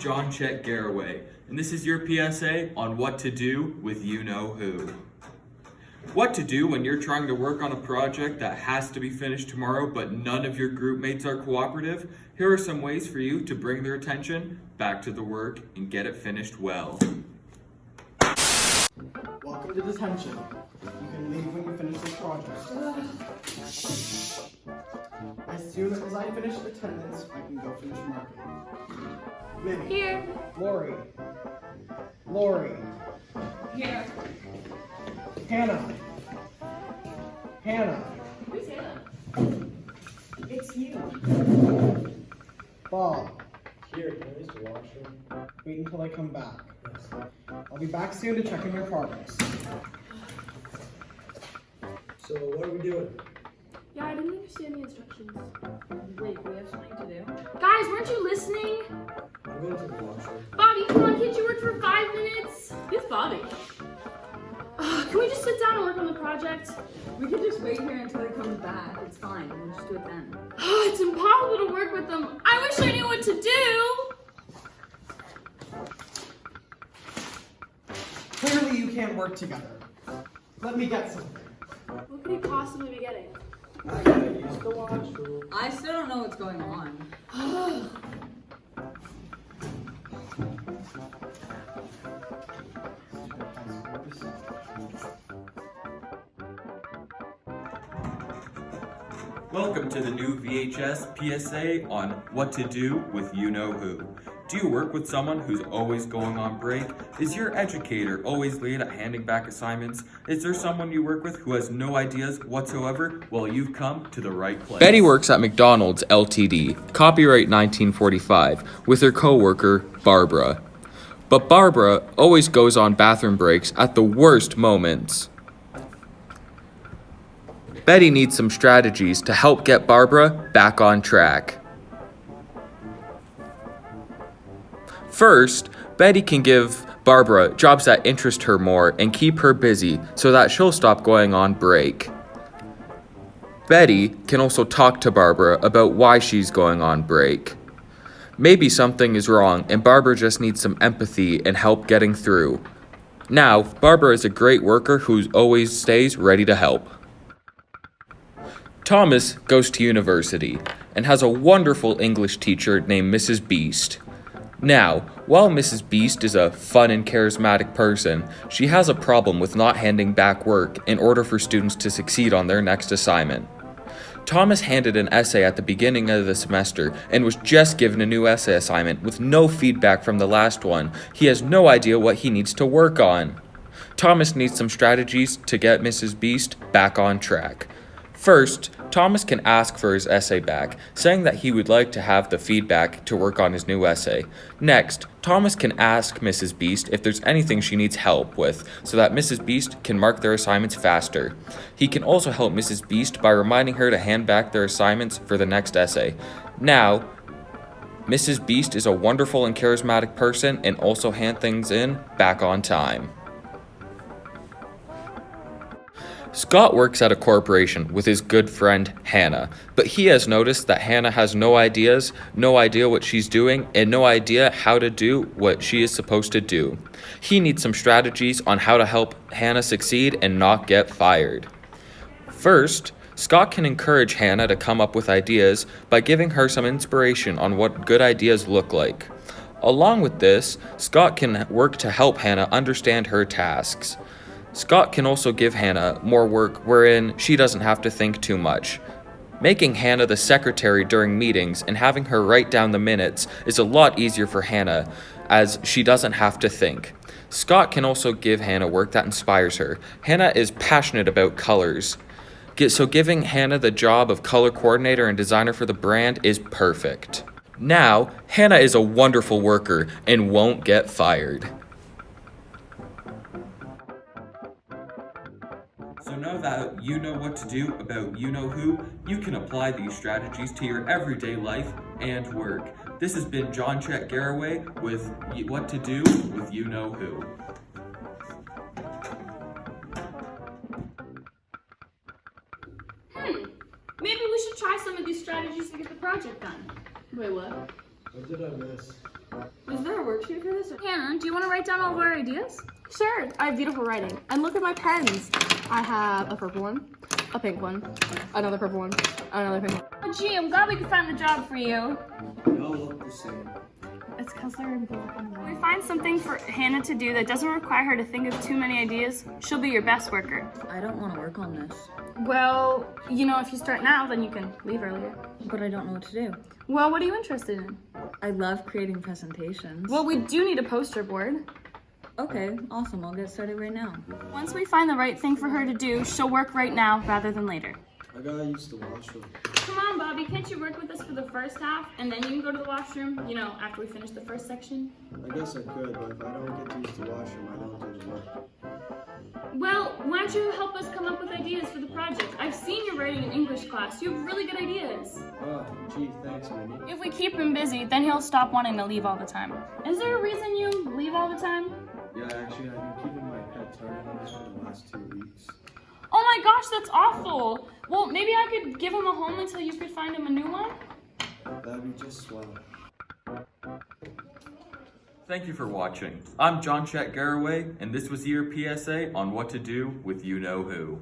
John Chet Garraway, and this is your PSA on what to do with you-know-who. What to do when you're trying to work on a project that has to be finished tomorrow, but none of your group mates are cooperative? Here are some ways for you to bring their attention back to the work and get it finished well. Welcome to detention. You can leave when you finish this project. As soon as I finish attendance, I can go finish marking. Minnie. Here. Lori. Here. Hannah. Who's Hannah? It's you. Bob. Here, can I use the washroom? Wait until I come back. I'll be back soon to check on your progress. So, what are we doing? Yeah, I didn't understand the instructions. Wait, we have something to do? Guys, weren't you listening? I'm going to the washroom. Bobby, come on, can't you work for 5 minutes? Who's Bobby? Can we just sit down and work on the project? We can just wait here until he comes back. It's fine. We'll just do it then. It's impossible to work with them. I wish I knew what to do. Clearly you can't work together. Let me get something. What could he possibly be getting? I gotta use the washroom. I still don't know what's going on. Welcome to the new VHS PSA on what to do with you-know-who. Do you work with someone who's always going on break? Is your educator always late at handing back assignments? Is there someone you work with who has no ideas whatsoever? Well, you've come to the right place. Betty works at McDonald's Ltd., copyright 1945, with her co-worker, Barbara. But Barbara always goes on bathroom breaks at the worst moments. Betty needs some strategies to help get Barbara back on track. First, Betty can give Barbara jobs that interest her more and keep her busy so that she'll stop going on break. Betty can also talk to Barbara about why she's going on break. Maybe something is wrong and Barbara just needs some empathy and help getting through. Now, Barbara is a great worker who always stays ready to help. Thomas goes to university and has a wonderful English teacher named Mrs. Beast. Now, while Mrs. Beast is a fun and charismatic person, she has a problem with not handing back work in order for students to succeed on their next assignment. Thomas handed an essay at the beginning of the semester and was just given a new essay assignment with no feedback from the last one. He has no idea what he needs to work on. Thomas needs some strategies to get Mrs. Beast back on track. First, Thomas can ask for his essay back, saying that he would like to have the feedback to work on his new essay. Next, Thomas can ask Mrs. Beast if there's anything she needs help with, so that Mrs. Beast can mark their assignments faster. He can also help Mrs. Beast by reminding her to hand back their assignments for the next essay. Now, Mrs. Beast is a wonderful and charismatic person and also hand things in back on time. Scott works at a corporation with his good friend Hannah, but he has noticed that Hannah has no idea what she's doing, and no idea how to do what she is supposed to do. He needs some strategies on how to help Hannah succeed and not get fired. First, Scott can encourage Hannah to come up with ideas by giving her some inspiration on what good ideas look like. Along with this, Scott can work to help Hannah understand her tasks. Scott can also give Hannah more work wherein she doesn't have to think too much. Making Hannah the secretary during meetings and having her write down the minutes is a lot easier for Hannah, as she doesn't have to think. Scott can also give Hannah work that inspires her. Hannah is passionate about colors, so giving Hannah the job of color coordinator and designer for the brand is perfect. Now, Hannah is a wonderful worker and won't get fired. So now that you know what to do about you-know-who, you can apply these strategies to your everyday life and work. This has been John Chet Garraway with What to Do with You-Know-Who. Maybe we should try some of these strategies to get the project done. Wait, what? What did I miss? Is there a poetry for this? Hannah, do you want to write down all of our ideas? Sure. I have beautiful writing. And look at my pens. I have a purple one, a pink one, another purple one, another pink one. Oh, gee, I'm glad we could find the job for you. They all look the same. It's because they're in black and white. If we find something for Hannah to do that doesn't require her to think of too many ideas, she'll be your best worker. I don't want to work on this. Well, you know, if you start now, then you can leave earlier. But I don't know what to do. Well, what are you interested in? I love creating presentations. Well, we do need a poster board. Okay, awesome. I'll get started right now. Once we find the right thing for her to do, she'll work right now rather than later. I gotta use the washroom. Come on, Bobby, can't you work with us for the first half, and then you can go to the washroom, you know, after we finish the first section? I guess I could, but if I don't get to use the washroom, I don't do the work. Well, why don't you help us come up with ideas for the project? I've seen your writing in English class. You have really good ideas. Oh, gee, thanks, Minnie. If we keep him busy, then he'll stop wanting to leave all the time. Is there a reason you leave all the time? Yeah, actually, I've been keeping my pet turtle on for the last 2 weeks. Oh my gosh, that's awful. Well, maybe I could give him a home until you could find him a new one? That'd be just swell. Thank you for watching. I'm John Chet Garraway, and this was your PSA on what to do with you know who.